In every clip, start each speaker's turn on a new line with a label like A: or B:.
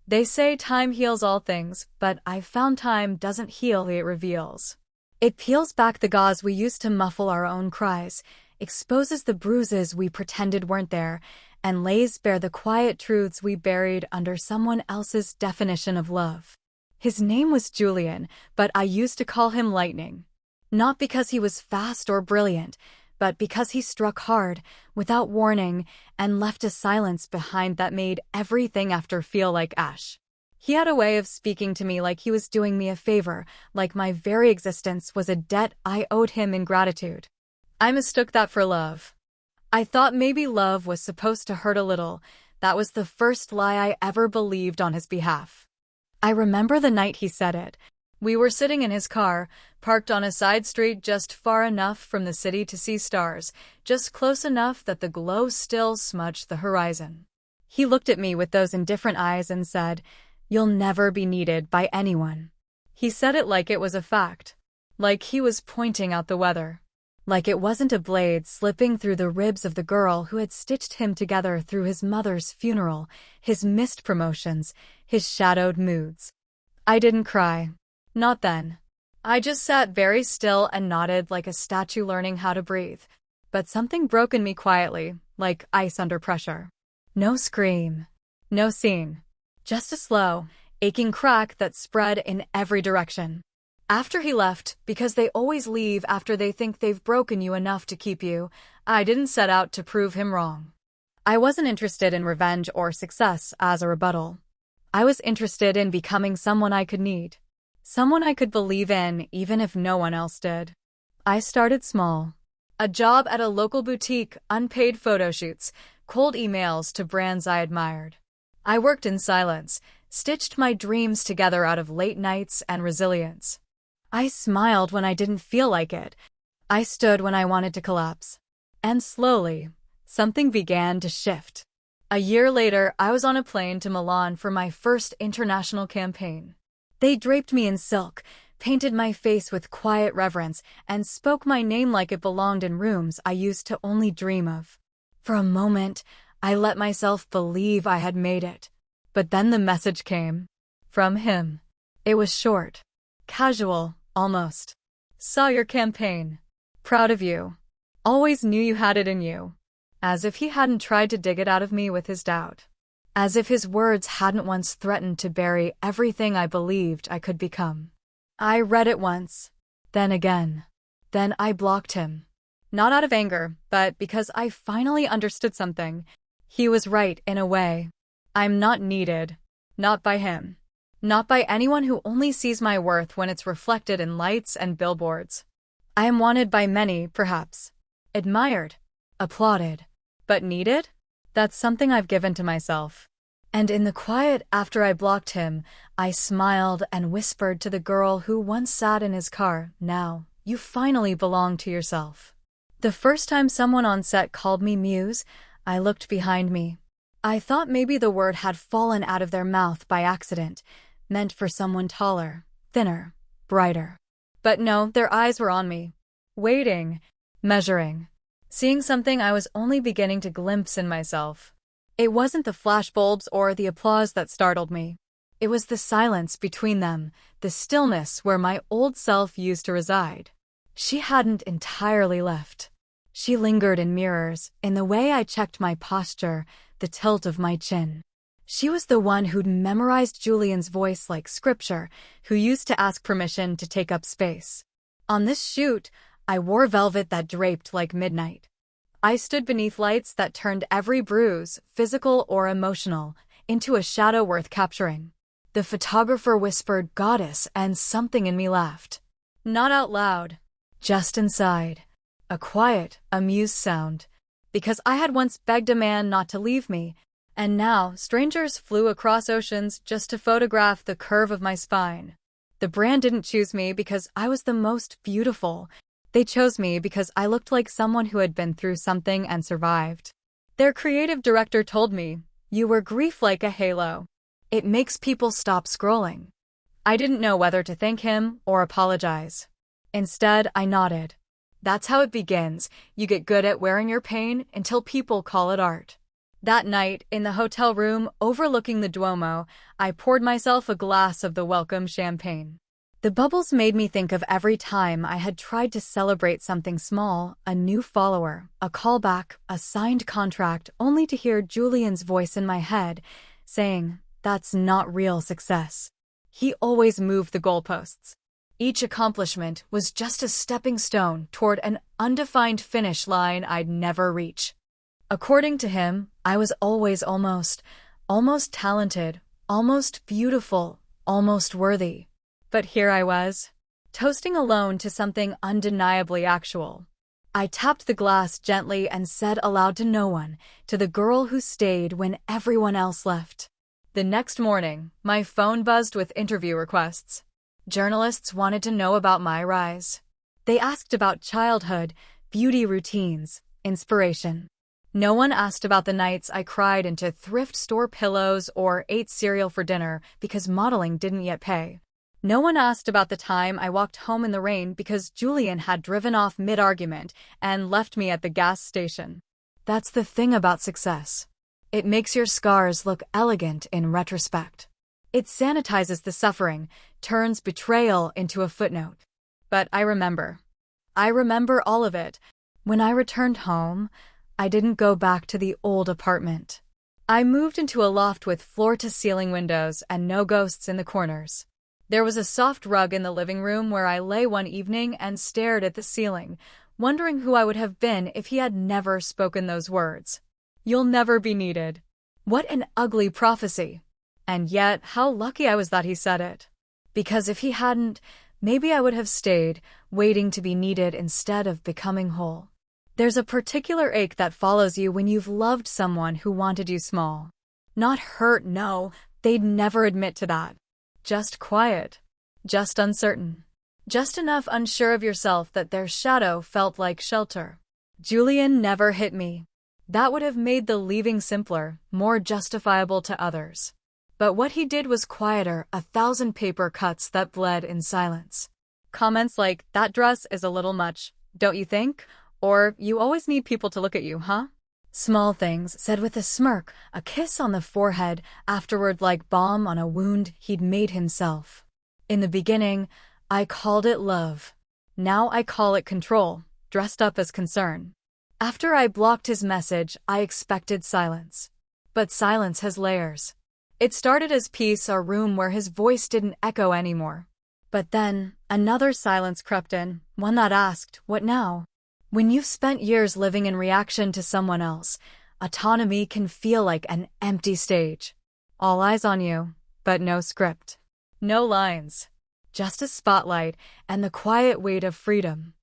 A: They say time heals all things, but I've found time doesn't heal, it reveals. It peels back the gauze we used to muffle our own cries, exposes the bruises we pretended weren't there, and lays bare the quiet truths we buried under someone else's definition of love. His name was Julian, but I used to call him Lightning. Not because he was fast or brilliant, but because he struck hard, without warning, and left a silence behind that made everything after feel like ash. He had a way of speaking to me like he was doing me a favor, like my very existence was a debt I owed him in gratitude. I mistook that for love. I thought maybe love was supposed to hurt a little. That was the first lie I ever believed on his behalf. I remember the night he said it. We were sitting in his car, parked on a side street just far enough from the city to see stars, just close enough that the glow still smudged the horizon. He looked at me with those indifferent eyes and said, "You'll never be needed by anyone." He said it like it was a fact, like he was pointing out the weather, like it wasn't a blade slipping through the ribs of the girl who had stitched him together through his mother's funeral, his missed promotions, his shadowed moods. I didn't cry. Not then. I just sat very still and nodded like a statue learning how to breathe. But something broke in me quietly, like ice under pressure. No scream. No scene. Just a slow, aching crack that spread in every direction. After he left, because they always leave after they think they've broken you enough to keep you, I didn't set out to prove him wrong. I wasn't interested in revenge or success as a rebuttal. I was interested in becoming someone I could need. Someone I could believe in even if no one else did. I started small. A job at a local boutique, unpaid photo shoots, cold emails to brands I admired. I worked in silence, stitched my dreams together out of late nights and resilience. I smiled when I didn't feel like it. I stood when I wanted to collapse. And slowly, something began to shift. A year later, I was on a plane to Milan for my first international campaign. They draped me in silk, painted my face with quiet reverence, and spoke my name like it belonged in rooms I used to only dream of. For a moment, I let myself believe I had made it. But then the message came. From him. It was short. Casual, almost. Saw your campaign. Proud of you. Always knew you had it in you. As if he hadn't tried to dig it out of me with his doubt. As if his words hadn't once threatened to bury everything I believed I could become. I read it once, then again. Then I blocked him. Not out of anger, but because I finally understood something. He was right in a way. I'm not needed. Not by him. Not by anyone who only sees my worth when it's reflected in lights and billboards. I am wanted by many, perhaps. Admired. Applauded. But needed? That's something I've given to myself. And in the quiet after I blocked him, I smiled and whispered to the girl who once sat in his car, "Now, you finally belong to yourself." The first time someone on set called me Muse, I looked behind me. I thought maybe the word had fallen out of their mouth by accident, meant for someone taller, thinner, brighter. But no, their eyes were on me. Waiting, measuring. Seeing something I was only beginning to glimpse in myself. It wasn't the flashbulbs or the applause that startled me. It was the silence between them, the stillness where my old self used to reside. She hadn't entirely left. She lingered in mirrors, in the way I checked my posture, the tilt of my chin. She was the one who'd memorized Julian's voice like scripture, who used to ask permission to take up space. On this shoot, I wore velvet that draped like midnight. I stood beneath lights that turned every bruise, physical or emotional, into a shadow worth capturing. The photographer whispered "goddess" and something in me laughed. Not out loud, just inside. A quiet, amused sound. Because I had once begged a man not to leave me, and now strangers flew across oceans just to photograph the curve of my spine. The brand didn't choose me because I was the most beautiful. They chose me because I looked like someone who had been through something and survived. Their creative director told me, "You wear grief like a halo. It makes people stop scrolling." I didn't know whether to thank him or apologize. Instead, I nodded. That's how it begins. You get good at wearing your pain until people call it art. That night, in the hotel room overlooking the Duomo, I poured myself a glass of the welcome champagne. The bubbles made me think of every time I had tried to celebrate something small, a new follower, a callback, a signed contract, only to hear Julian's voice in my head, saying, "That's not real success." He always moved the goalposts. Each accomplishment was just a stepping stone toward an undefined finish line I'd never reach. According to him, I was always almost talented, almost beautiful, almost worthy. But here I was, toasting alone to something undeniably actual. I tapped the glass gently and said aloud to no one, to the girl who stayed when everyone else left. The next morning, my phone buzzed with interview requests. Journalists wanted to know about my rise. They asked about childhood, beauty routines, inspiration. No one asked about the nights I cried into thrift store pillows or ate cereal for dinner because modeling didn't yet pay. No one asked about the time I walked home in the rain because Julian had driven off mid-argument and left me at the gas station. That's the thing about success. It makes your scars look elegant in retrospect. It sanitizes the suffering, turns betrayal into a footnote. But I remember all of it. When I returned home, I didn't go back to the old apartment. I moved into a loft with floor-to-ceiling windows and no ghosts in the corners. There was a soft rug in the living room where I lay one evening and stared at the ceiling, wondering who I would have been if he had never spoken those words. "You'll never be needed." What an ugly prophecy. And yet, how lucky I was that he said it. Because if he hadn't, maybe I would have stayed, waiting to be needed instead of becoming whole. There's a particular ache that follows you when you've loved someone who wanted you small. Not hurt, no, they'd never admit to that. Just quiet. Just uncertain. Just enough unsure of yourself that their shadow felt like shelter. Julian never hit me. That would have made the leaving simpler, more justifiable to others. But what he did was quieter, 1,000 paper cuts that bled in silence. Comments like, "That dress is a little much, don't you think?" Or, "You always need people to look at you, huh?" Small things said with a smirk, a kiss on the forehead, afterward like balm on a wound he'd made himself. In the beginning, I called it love. Now I call it control, dressed up as concern. After I blocked his message, I expected silence. But silence has layers. It started as peace, a room where his voice didn't echo anymore. But then, another silence crept in, one that asked, "What now?" When you've spent years living in reaction to someone else, autonomy can feel like an empty stage. All eyes on you, but no script. No lines. Just a spotlight and the quiet weight of freedom.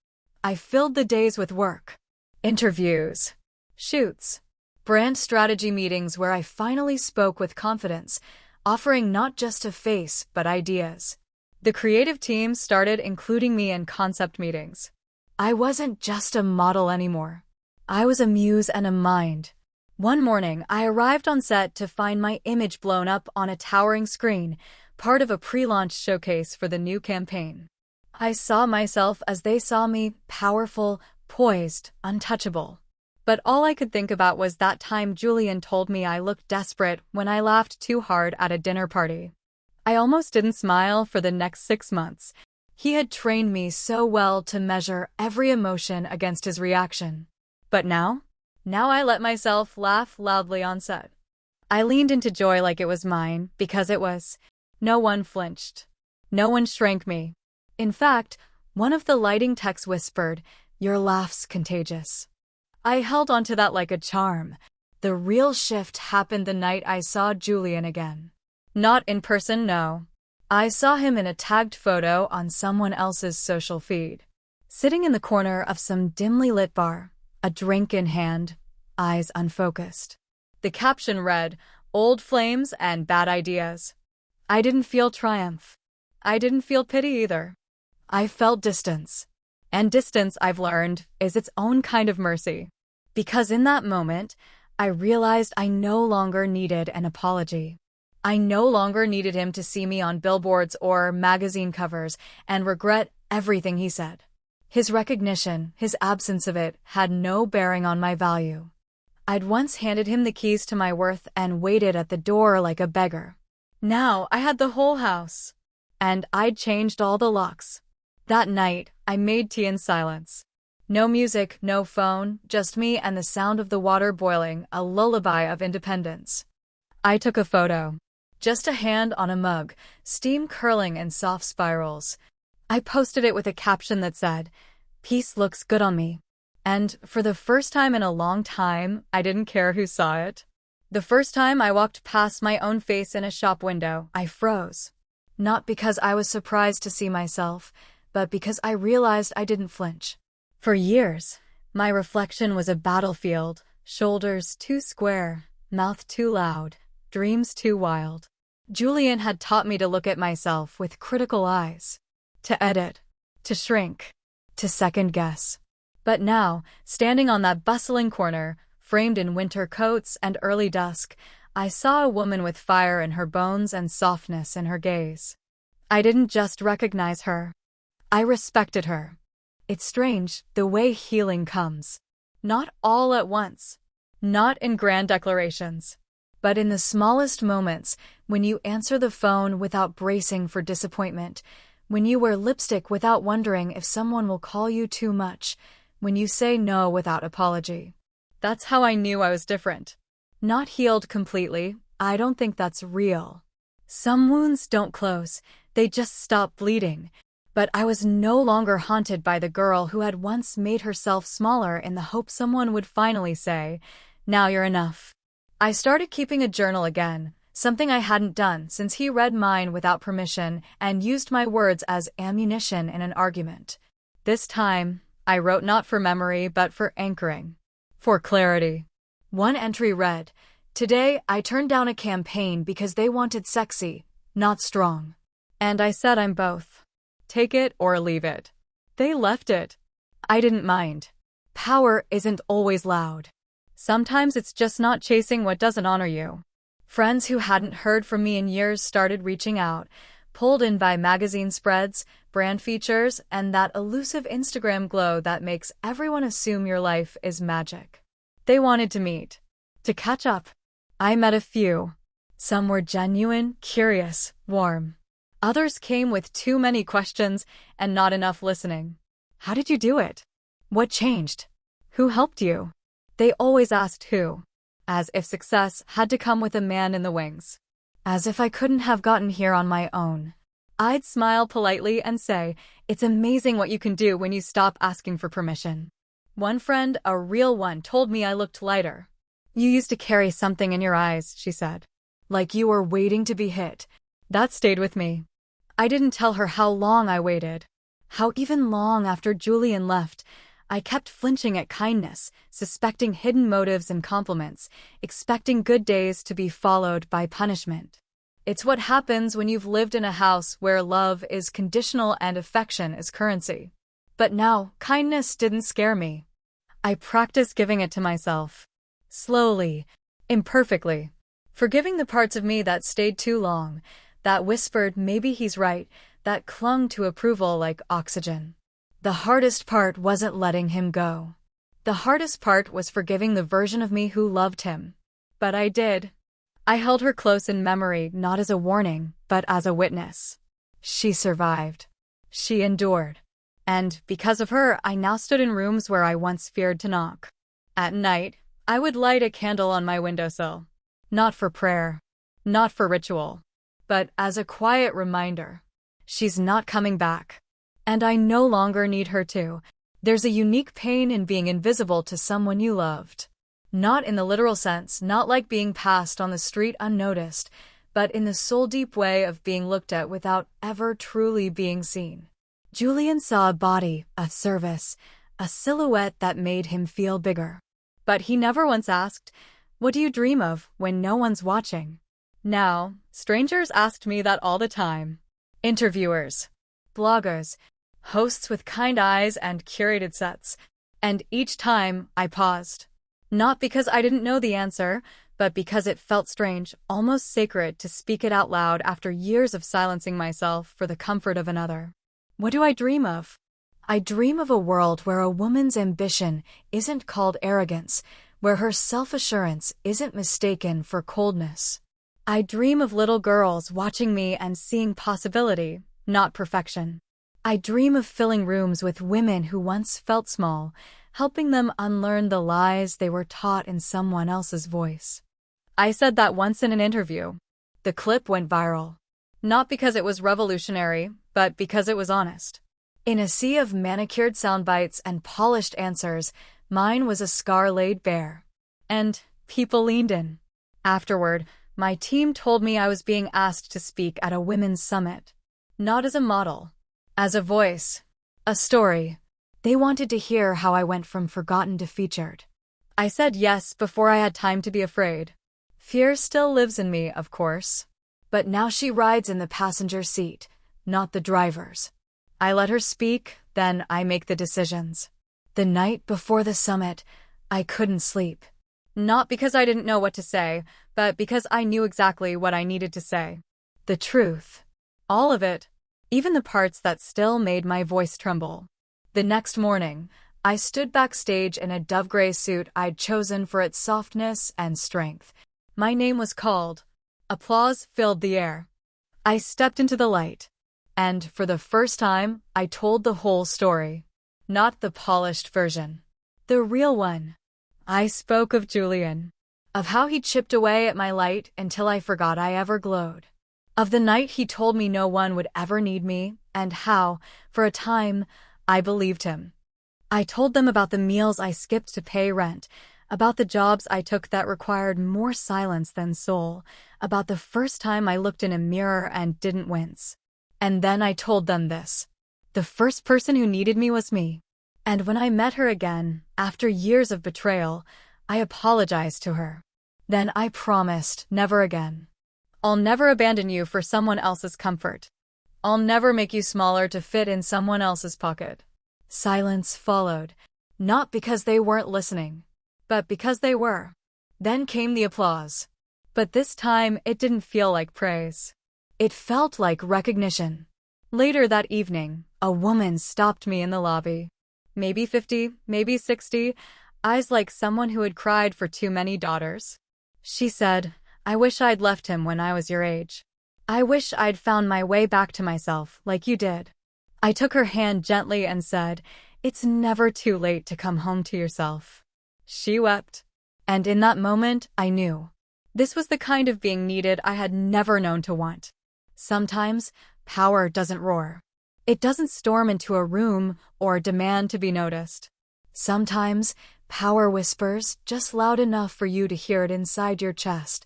A: I filled the days with work. Interviews. Shoots. Brand strategy meetings where I finally spoke with confidence, offering not just a face, but ideas. The creative team started including me in concept meetings. I wasn't just a model anymore. I was a muse and a mind. One morning, I arrived on set to find my image blown up on a towering screen, part of a pre-launch showcase for the new campaign. I saw myself as they saw me, powerful, poised, untouchable. But all I could think about was that time Julian told me I looked desperate when I laughed too hard at a dinner party. I almost didn't smile for the next 6 months. He had trained me so well to measure every emotion against his reaction. But now I let myself laugh loudly on set. I leaned into joy like it was mine, because it was. No one flinched. No one shrank me. In fact, one of the lighting techs whispered, "Your laugh's contagious." I held onto that like a charm. The real shift happened the night I saw Julian again. Not in person, no. I saw him in a tagged photo on someone else's social feed. Sitting in the corner of some dimly lit bar, a drink in hand, eyes unfocused. The caption read, "Old flames and bad ideas." I didn't feel triumph. I didn't feel pity either. I felt distance. And distance, I've learned, is its own kind of mercy. Because in that moment, I realized I no longer needed an apology. I no longer needed him to see me on billboards or magazine covers and regret everything he said. His recognition, his absence of it, had no bearing on my value. I'd once handed him the keys to my worth and waited at the door like a beggar. Now I had the whole house. And I'd changed all the locks. That night, I made tea in silence. No music, no phone, just me and the sound of the water boiling, a lullaby of independence. I took a photo. Just a hand on a mug, steam curling in soft spirals. I posted it with a caption that said, "Peace looks good on me." And for the first time in a long time, I didn't care who saw it. The first time I walked past my own face in a shop window, I froze. Not because I was surprised to see myself, but because I realized I didn't flinch. For years, my reflection was a battlefield, shoulders too square, mouth too loud, dreams too wild. Julian had taught me to look at myself with critical eyes, to edit, to shrink, to second guess. But now, standing on that bustling corner, framed in winter coats and early dusk, I saw a woman with fire in her bones and softness in her gaze. I didn't just recognize her. I respected her. It's strange, the way healing comes. Not all at once. Not in grand declarations. But in the smallest moments, when you answer the phone without bracing for disappointment, when you wear lipstick without wondering if someone will call you too much, when you say no without apology. That's how I knew I was different. Not healed completely. I don't think that's real. Some wounds don't close, they just stop bleeding. But I was no longer haunted by the girl who had once made herself smaller in the hope someone would finally say, "Now you're enough." I started keeping a journal again, something I hadn't done since he read mine without permission and used my words as ammunition in an argument. This time, I wrote not for memory but for anchoring. For clarity. One entry read, "Today I turned down a campaign because they wanted sexy, not strong. And I said I'm both. Take it or leave it." They left it. I didn't mind. Power isn't always loud. Sometimes it's just not chasing what doesn't honor you. Friends who hadn't heard from me in years started reaching out, pulled in by magazine spreads, brand features, and that elusive Instagram glow that makes everyone assume your life is magic. They wanted to meet, to catch up. I met a few. Some were genuine, curious, warm. Others came with too many questions and not enough listening. How did you do it? What changed? Who helped you? They always asked who, as if success had to come with a man in the wings. As if I couldn't have gotten here on my own. I'd smile politely and say, "It's amazing what you can do when you stop asking for permission." One friend, a real one, told me I looked lighter. "You used to carry something in your eyes," she said. "Like you were waiting to be hit." That stayed with me. I didn't tell her how long I waited. How even long after Julian left, I kept flinching at kindness, suspecting hidden motives in compliments, expecting good days to be followed by punishment. It's what happens when you've lived in a house where love is conditional and affection is currency. But now, kindness didn't scare me. I practiced giving it to myself. Slowly, imperfectly. Forgiving the parts of me that stayed too long, that whispered maybe he's right, that clung to approval like oxygen. The hardest part wasn't letting him go. The hardest part was forgiving the version of me who loved him. But I did. I held her close in memory, not as a warning, but as a witness. She survived. She endured. And because of her, I now stood in rooms where I once feared to knock. At night, I would light a candle on my windowsill. Not for prayer. Not for ritual. But as a quiet reminder. She's not coming back. And I no longer need her to. There's a unique pain in being invisible to someone you loved. Not in the literal sense, not like being passed on the street unnoticed, but in the soul-deep way of being looked at without ever truly being seen. Julian saw a body, a service, a silhouette that made him feel bigger. But he never once asked, "What do you dream of when no one's watching?" Now, strangers asked me that all the time. Interviewers, bloggers, hosts with kind eyes and curated sets. And each time, I paused. Not because I didn't know the answer, but because it felt strange, almost sacred, to speak it out loud after years of silencing myself for the comfort of another. What do I dream of? I dream of a world where a woman's ambition isn't called arrogance, where her self-assurance isn't mistaken for coldness. I dream of little girls watching me and seeing possibility, not perfection. I dream of filling rooms with women who once felt small, helping them unlearn the lies they were taught in someone else's voice. I said that once in an interview. The clip went viral. Not because it was revolutionary, but because it was honest. In a sea of manicured soundbites and polished answers, mine was a scar laid bare. And people leaned in. Afterward, my team told me I was being asked to speak at a women's summit. Not as a model. As a voice. A story. They wanted to hear how I went from forgotten to featured. I said yes before I had time to be afraid. Fear still lives in me, of course. But now she rides in the passenger seat, not the driver's. I let her speak, then I make the decisions. The night before the summit, I couldn't sleep. Not because I didn't know what to say, but because I knew exactly what I needed to say. The truth. All of it. Even the parts that still made my voice tremble. The next morning, I stood backstage in a dove gray suit I'd chosen for its softness and strength. My name was called. Applause filled the air. I stepped into the light. And for the first time, I told the whole story. Not the polished version. The real one. I spoke of Julian. Of how he chipped away at my light until I forgot I ever glowed. Of the night he told me no one would ever need me, and how, for a time, I believed him. I told them about the meals I skipped to pay rent, about the jobs I took that required more silence than soul, about the first time I looked in a mirror and didn't wince. And then I told them this. The first person who needed me was me. And when I met her again, after years of betrayal, I apologized to her. Then I promised never again. I'll never abandon you for someone else's comfort. I'll never make you smaller to fit in someone else's pocket. Silence followed, not because they weren't listening, but because they were. Then came the applause. But this time, it didn't feel like praise. It felt like recognition. Later that evening, a woman stopped me in the lobby. Maybe 50, maybe 60, eyes like someone who had cried for too many daughters. She said, I wish I'd left him when I was your age. I wish I'd found my way back to myself like you did. I took her hand gently and said, it's never too late to come home to yourself. She wept. And in that moment, I knew. This was the kind of being needed I had never known to want. Sometimes, power doesn't roar. It doesn't storm into a room or demand to be noticed. Sometimes, power whispers just loud enough for you to hear it inside your chest,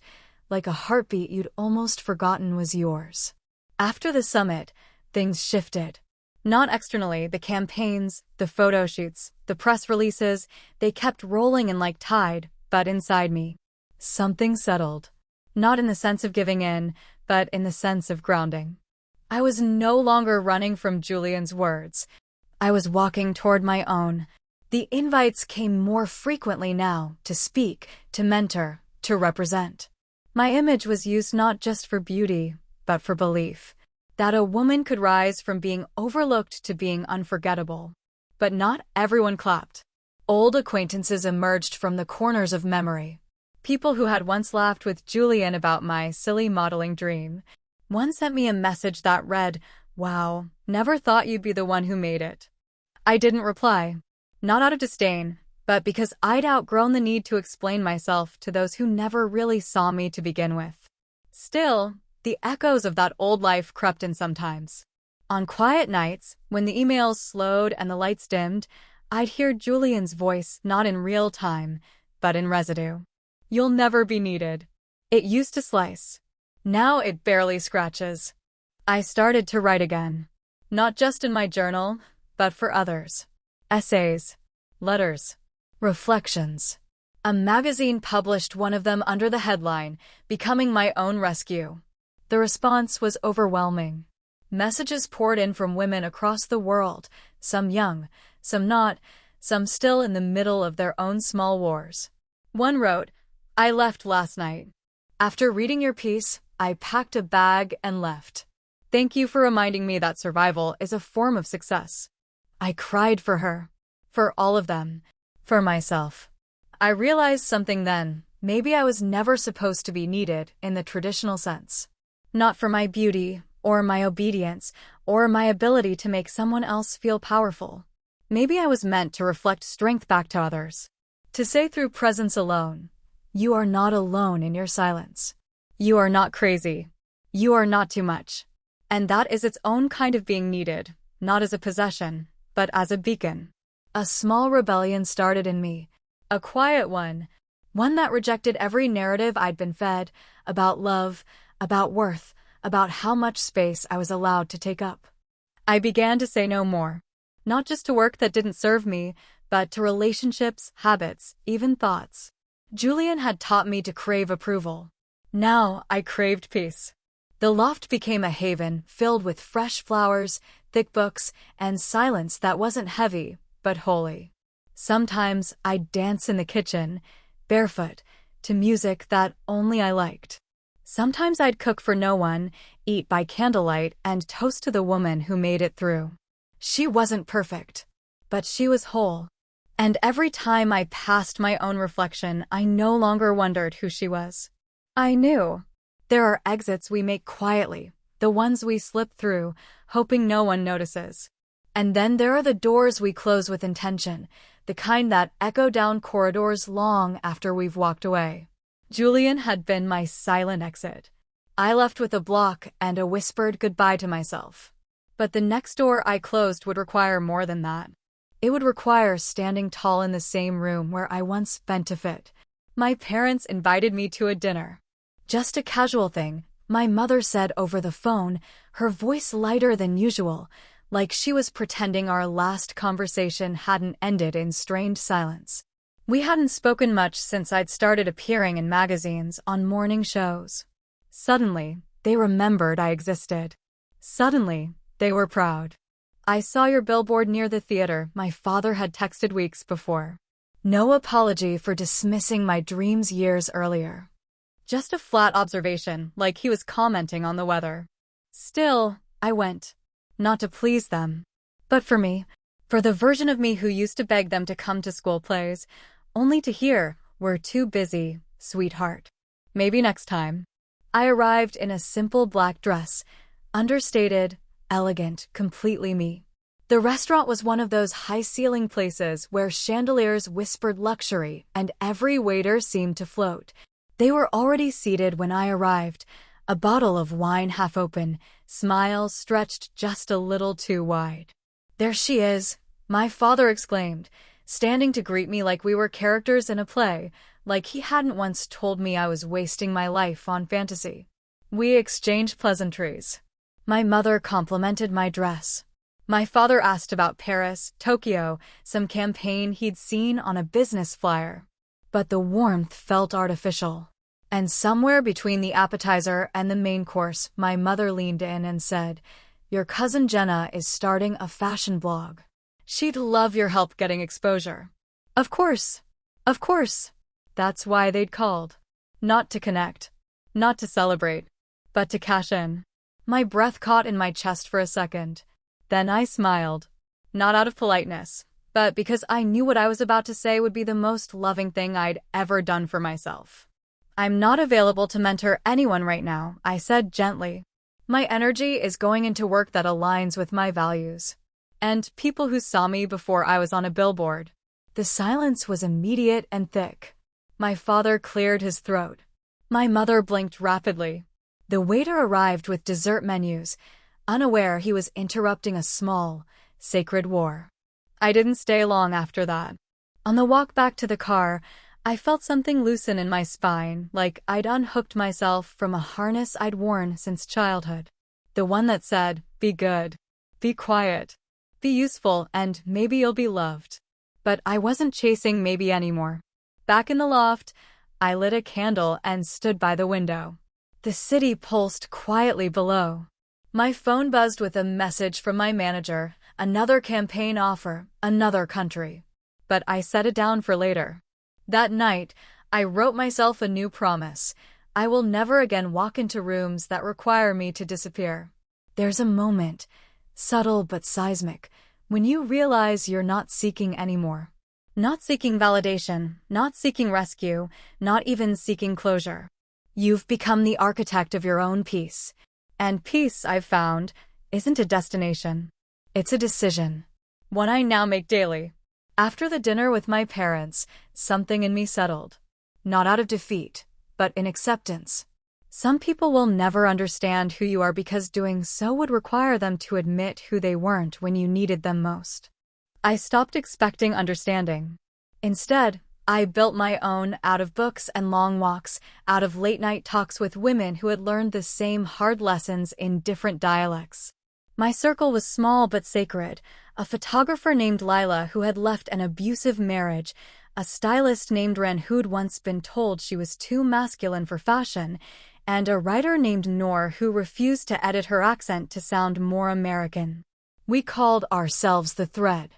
A: like a heartbeat you'd almost forgotten was yours. After the summit, things shifted. Not externally, the campaigns, the photo shoots, the press releases, they kept rolling in like tide, but inside me, something settled. Not in the sense of giving in, but in the sense of grounding. I was no longer running from Julian's words. I was walking toward my own. The invites came more frequently now, to speak, to mentor, to represent. My image was used not just for beauty, but for belief. That a woman could rise from being overlooked to being unforgettable. But not everyone clapped. Old acquaintances emerged from the corners of memory. People who had once laughed with Julian about my silly modeling dream. One sent me a message that read, wow, never thought you'd be the one who made it. I didn't reply. Not out of disdain, but because I'd outgrown the need to explain myself to those who never really saw me to begin with. Still, the echoes of that old life crept in sometimes. On quiet nights, when the emails slowed and the lights dimmed, I'd hear Julian's voice not in real time, but in residue. You'll never be needed. It used to slice. Now it barely scratches. I started to write again. Not just in my journal, but for others. Essays, letters, reflections. A magazine published one of them under the headline, Becoming My Own Rescue. The response was overwhelming. Messages poured in from women across the world, some young, some not, some still in the middle of their own small wars. One wrote, I left last night. After reading your piece, I packed a bag and left. Thank you for reminding me that survival is a form of success. I cried for her, for all of them, for myself. I realized something then. Maybe I was never supposed to be needed in the traditional sense. Not for my beauty, or my obedience, or my ability to make someone else feel powerful. Maybe I was meant to reflect strength back to others. To say through presence alone, you are not alone in your silence. You are not crazy. You are not too much. And that is its own kind of being needed, not as a possession, but as a beacon. A small rebellion started in me, a quiet one that rejected every narrative I'd been fed, about love, about worth, about how much space I was allowed to take up. I began to say no more. Not just to work that didn't serve me, but to relationships, habits, even thoughts. Julian had taught me to crave approval. Now I craved peace. The loft became a haven filled with fresh flowers, thick books, and silence that wasn't heavy, but holy. Sometimes I'd dance in the kitchen, barefoot, to music that only I liked. Sometimes I'd cook for no one, eat by candlelight, and toast to the woman who made it through. She wasn't perfect, but she was whole. And every time I passed my own reflection, I no longer wondered who she was. I knew. There are exits we make quietly, the ones we slip through, hoping no one notices. And then there are the doors we close with intention, the kind that echo down corridors long after we've walked away. Julian had been my silent exit. I left with a block and a whispered goodbye to myself. But the next door I closed would require more than that. It would require standing tall in the same room where I once bent to fit. My parents invited me to a dinner. Just a casual thing, my mother said over the phone, her voice lighter than usual, like she was pretending our last conversation hadn't ended in strained silence. We hadn't spoken much since I'd started appearing in magazines on morning shows. Suddenly, they remembered I existed. Suddenly, they were proud. I saw your billboard near the theater, my father had texted weeks before. No apology for dismissing my dreams years earlier. Just a flat observation, like he was commenting on the weather. Still, I went. Not to please them, but for me, for the version of me who used to beg them to come to school plays, only to hear, "We're too busy, sweetheart. Maybe next time." I arrived in a simple black dress, understated, elegant, completely me. The restaurant was one of those high-ceiling places where chandeliers whispered luxury and every waiter seemed to float. They were already seated when I arrived, a bottle of wine half open, smile stretched just a little too wide. "There she is," my father exclaimed, standing to greet me like we were characters in a play, like he hadn't once told me I was wasting my life on fantasy. We exchanged pleasantries. My mother complimented my dress. My father asked about Paris, Tokyo, some campaign he'd seen on a business flyer. But the warmth felt artificial. And somewhere between the appetizer and the main course, my mother leaned in and said, "Your cousin Jenna is starting a fashion blog. She'd love your help getting exposure." Of course. Of course. That's why they'd called. Not to connect. Not to celebrate. But to cash in. My breath caught in my chest for a second. Then I smiled. Not out of politeness, but because I knew what I was about to say would be the most loving thing I'd ever done for myself. "I'm not available to mentor anyone right now," I said gently. "My energy is going into work that aligns with my values. And people who saw me before I was on a billboard." The silence was immediate and thick. My father cleared his throat. My mother blinked rapidly. The waiter arrived with dessert menus, unaware he was interrupting a small, sacred war. I didn't stay long after that. On the walk back to the car, I felt something loosen in my spine, like I'd unhooked myself from a harness I'd worn since childhood. The one that said, "Be good, be quiet, be useful, and maybe you'll be loved." But I wasn't chasing maybe anymore. Back in the loft, I lit a candle and stood by the window. The city pulsed quietly below. My phone buzzed with a message from my manager, another campaign offer, another country. But I set it down for later. That night, I wrote myself a new promise. I will never again walk into rooms that require me to disappear. There's a moment, subtle but seismic, when you realize you're not seeking anymore. Not seeking validation, not seeking rescue, not even seeking closure. You've become the architect of your own peace. And peace, I've found, isn't a destination. It's a decision. One I now make daily. After the dinner with my parents, something in me settled. Not out of defeat, but in acceptance. Some people will never understand who you are because doing so would require them to admit who they weren't when you needed them most. I stopped expecting understanding. Instead, I built my own out of books and long walks, out of late-night talks with women who had learned the same hard lessons in different dialects. My circle was small but sacred. A photographer named Lila who had left an abusive marriage, a stylist named Ren who'd once been told she was too masculine for fashion, and a writer named Noor who refused to edit her accent to sound more American. We called ourselves the thread.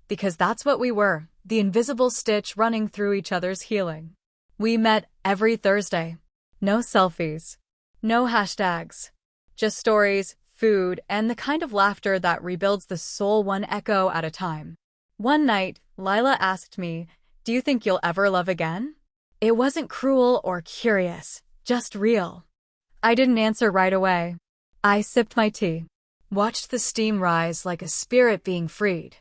A: Because that's what we were, the invisible stitch running through each other's healing. We met every Thursday. No selfies. No hashtags. Just stories, food, and the kind of laughter that rebuilds the soul one echo at a time. One night, Lila asked me, "Do you think you'll ever love again?" It wasn't cruel or curious, just real. I didn't answer right away. I sipped my tea, watched the steam rise like a spirit being freed.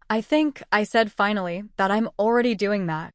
A: I think, I said finally, that I'm already doing that.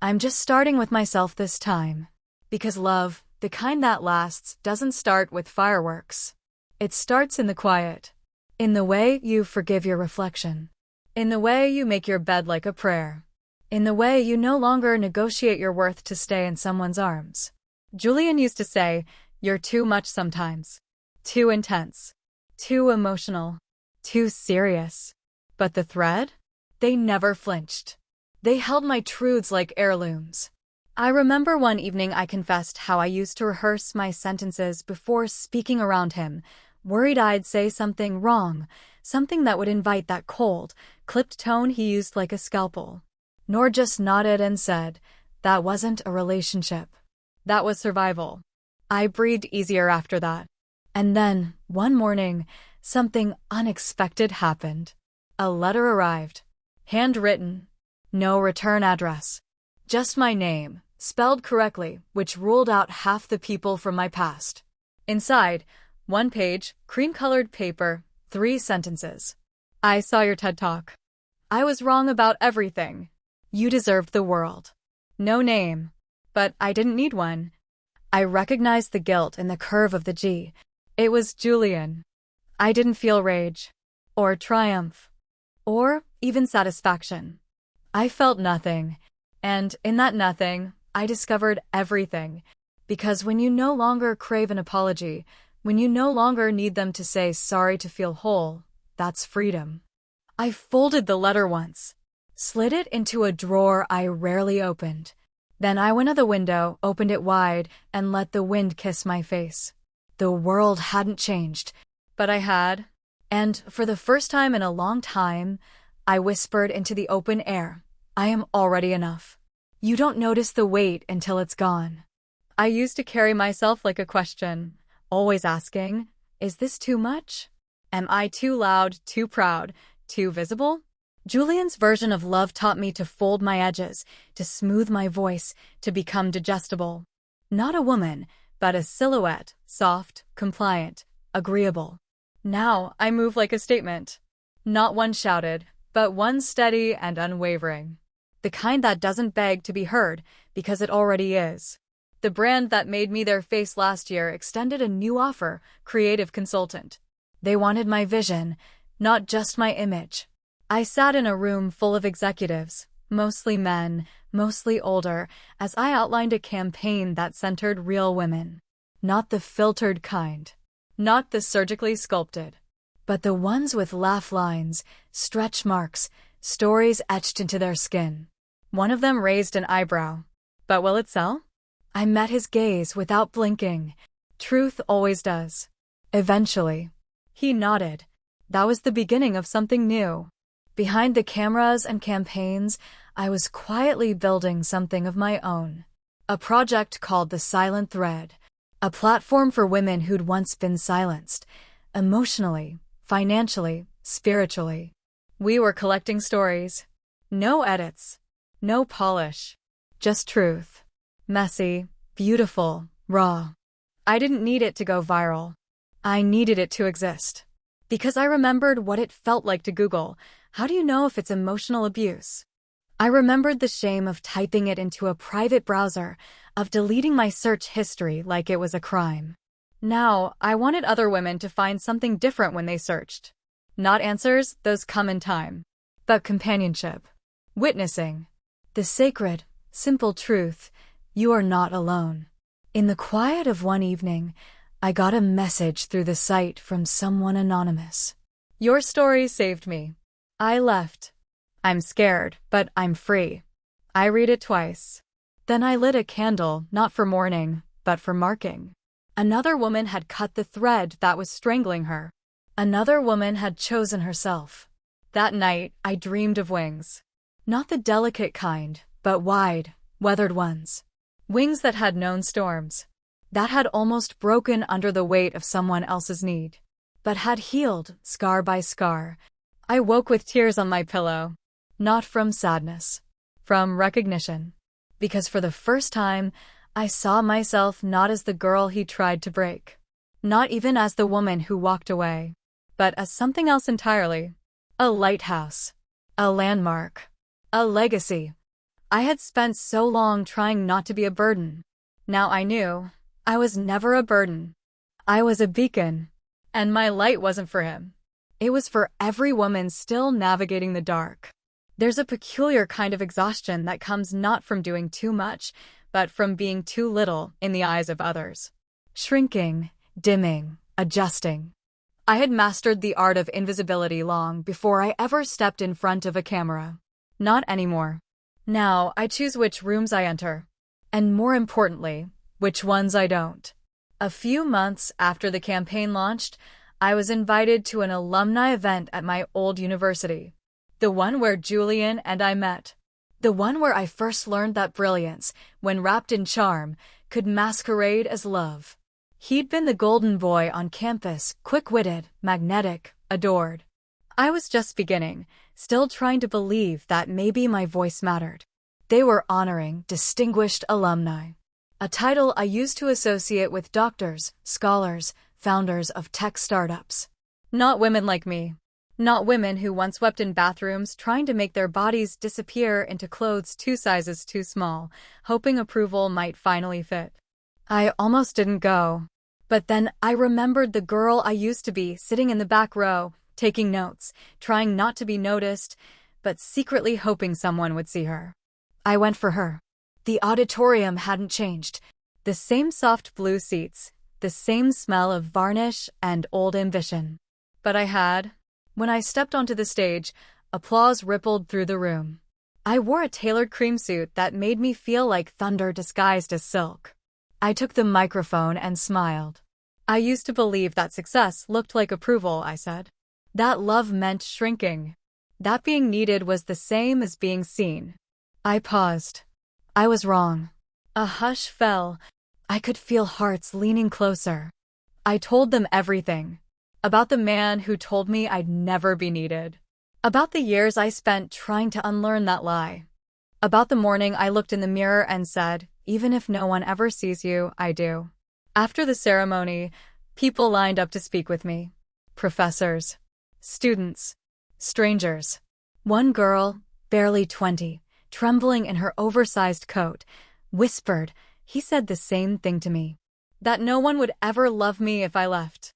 A: I'm just starting with myself this time. Because love, the kind that lasts, doesn't start with fireworks. It starts in the quiet. In the way you forgive your reflection. In the way you make your bed like a prayer. In the way you no longer negotiate your worth to stay in someone's arms. Julian used to say, "You're too much sometimes. Too intense. Too emotional. Too serious." But the thread? They never flinched. They held my truths like heirlooms. I remember one evening I confessed how I used to rehearse my sentences before speaking around him, worried I'd say something wrong, something that would invite that cold, clipped tone he used like a scalpel. Noor just nodded and said, "That wasn't a relationship. That was survival." I breathed easier after that. And then, one morning, something unexpected happened. A letter arrived. Handwritten. No return address. Just my name, spelled correctly, which ruled out half the people from my past. Inside, 1 page, cream-colored paper, 3 sentences. "I saw your TED Talk. I was wrong about everything. You deserved the world." No name. But I didn't need one. I recognized the guilt in the curve of the G. It was Julian. I didn't feel rage. Or triumph. Or even satisfaction. I felt nothing. And in that nothing, I discovered everything. Because when you no longer crave an apology, when you no longer need them to say sorry to feel whole, that's freedom. I folded the letter once, slid it into a drawer I rarely opened. Then I went to the window, opened it wide, and let the wind kiss my face. The world hadn't changed, but I had. And for the first time in a long time, I whispered into the open air, "I am already enough." You don't notice the weight until it's gone. I used to carry myself like a question, always asking, is this too much? Am I too loud, too proud, too visible? Julian's version of love taught me to fold my edges, to smooth my voice, to become digestible. Not a woman, but a silhouette, soft, compliant, agreeable. Now I move like a statement. Not one shouted, but one steady and unwavering. The kind that doesn't beg to be heard, because it already is. The brand that made me their face last year extended a new offer, creative consultant. They wanted my vision, not just my image. I sat in a room full of executives, mostly men, mostly older, as I outlined a campaign that centered real women. Not the filtered kind. Not the surgically sculpted. But the ones with laugh lines, stretch marks, stories etched into their skin. One of them raised an eyebrow. But will it sell? I met his gaze without blinking. Truth always does. Eventually. He nodded. That was the beginning of something new. Behind the cameras and campaigns, I was quietly building something of my own. A project called The Silent Thread. A platform for women who'd once been silenced. Emotionally, financially, spiritually. We were collecting stories. No edits. No polish. Just truth. Messy, beautiful, raw. I didn't need it to go viral. I needed it to exist. Because I remembered what it felt like to Google, how do you know if it's emotional abuse? I remembered the shame of typing it into a private browser, of deleting my search history like it was a crime. Now, I wanted other women to find something different when they searched. Not answers, those come in time. But companionship. Witnessing. The sacred, simple truth, you are not alone. In the quiet of one evening, I got a message through the site from someone anonymous. Your story saved me. I left. I'm scared, but I'm free. I read it twice. Then I lit a candle, not for mourning, but for marking. Another woman had cut the thread that was strangling her. Another woman had chosen herself. That night, I dreamed of wings. Not the delicate kind, but wide, weathered ones. Wings that had known storms. That had almost broken under the weight of someone else's need. But had healed, scar by scar. I woke with tears on my pillow. Not from sadness. From recognition. Because for the first time, I saw myself not as the girl he tried to break. Not even as the woman who walked away. But as something else entirely. A lighthouse. A landmark. A legacy. I had spent so long trying not to be a burden. Now I knew I was never a burden. I was a beacon. And my light wasn't for him. It was for every woman still navigating the dark. There's a peculiar kind of exhaustion that comes not from doing too much, but from being too little in the eyes of others. Shrinking, dimming, adjusting. I had mastered the art of invisibility long before I ever stepped in front of a camera. Not anymore. Now I choose which rooms I enter. And more importantly, which ones I don't. A few months after the campaign launched, I was invited to an alumni event at my old university. The one where Julian and I met. The one where I first learned that brilliance, when wrapped in charm, could masquerade as love. He'd been the golden boy on campus, quick-witted, magnetic, adored. I was just beginning, still trying to believe that maybe my voice mattered. They were honoring distinguished alumni. A title I used to associate with doctors, scholars, founders of tech startups. Not women like me. Not women who once wept in bathrooms trying to make their bodies disappear into clothes 2 sizes too small, hoping approval might finally fit. I almost didn't go. But then I remembered the girl I used to be sitting in the back row, taking notes, trying not to be noticed, but secretly hoping someone would see her. I went for her. The auditorium hadn't changed. The same soft blue seats, the same smell of varnish and old ambition. But when I stepped onto the stage, applause rippled through the room. I wore a tailored cream suit that made me feel like thunder disguised as silk. I took the microphone and smiled. I used to believe that success looked like approval, I said. That love meant shrinking. That being needed was the same as being seen. I paused. I was wrong. A hush fell. I could feel hearts leaning closer. I told them everything. About the man who told me I'd never be needed. About the years I spent trying to unlearn that lie. About the morning I looked in the mirror and said, even if no one ever sees you, I do. After the ceremony, people lined up to speak with me. Professors. Students. Strangers. One girl, barely 20, trembling in her oversized coat, whispered, he said the same thing to me. That no one would ever love me if I left.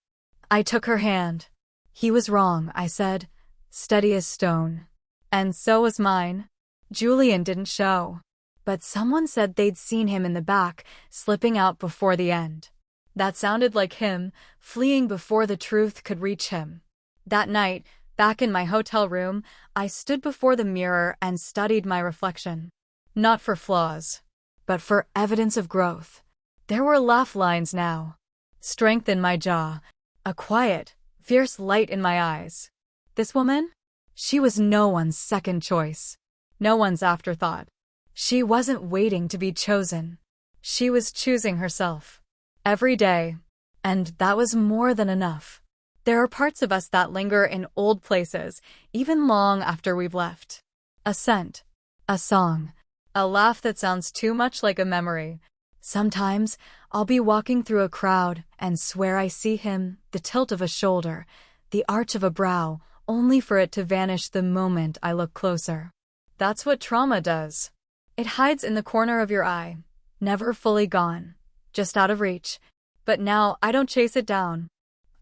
A: I took her hand. He was wrong, I said, steady as stone. And so was mine. Julian didn't show. But someone said they'd seen him in the back, slipping out before the end. That sounded like him, fleeing before the truth could reach him. That night, back in my hotel room, I stood before the mirror and studied my reflection. Not for flaws, but for evidence of growth. There were laugh lines now. Strength in my jaw. A quiet, fierce light in my eyes. This woman? She was no one's second choice. No one's afterthought. She wasn't waiting to be chosen. She was choosing herself. Every day. And that was more than enough. There are parts of us that linger in old places, even long after we've left. A scent. A song. A laugh that sounds too much like a memory. Sometimes, I'll be walking through a crowd and swear I see him, the tilt of a shoulder, the arch of a brow, only for it to vanish the moment I look closer. That's what trauma does. It hides in the corner of your eye, never fully gone, just out of reach. But now I don't chase it down.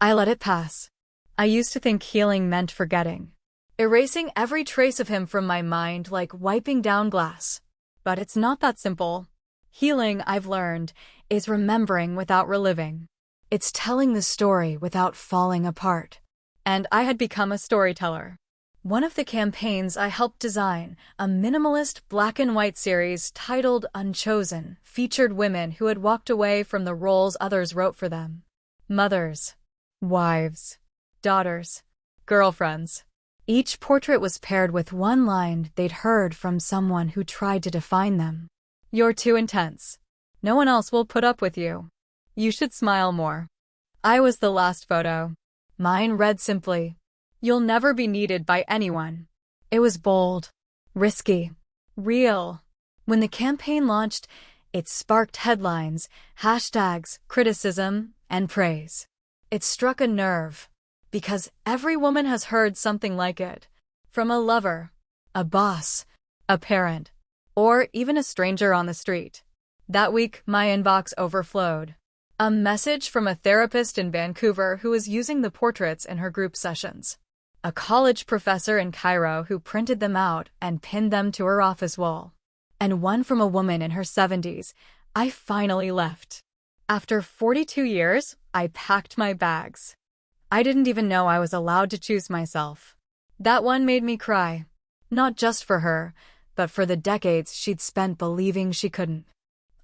A: I let it pass. I used to think healing meant forgetting, erasing every trace of him from my mind like wiping down glass. But it's not that simple. Healing, I've learned, is remembering without reliving. It's telling the story without falling apart. And I had become a storyteller. One of the campaigns I helped design, a minimalist black and white series titled Unchosen, featured women who had walked away from the roles others wrote for them. Mothers, wives, daughters, girlfriends. Each portrait was paired with one line they'd heard from someone who tried to define them. You're too intense. No one else will put up with you. You should smile more. I was the last photo. Mine read simply, "You'll never be needed by anyone." It was bold, risky, real. When the campaign launched, it sparked headlines, hashtags, criticism, and praise. It struck a nerve, because every woman has heard something like it, from a lover, a boss, a parent, or even a stranger on the street. That week, my inbox overflowed. A message from a therapist in Vancouver who was using the portraits in her group sessions. A college professor in Cairo who printed them out and pinned them to her office wall. And one from a woman in her 70s. I finally left. After 42 years, I packed my bags. I didn't even know I was allowed to choose myself. That one made me cry. Not just for her, but for the decades she'd spent believing she couldn't.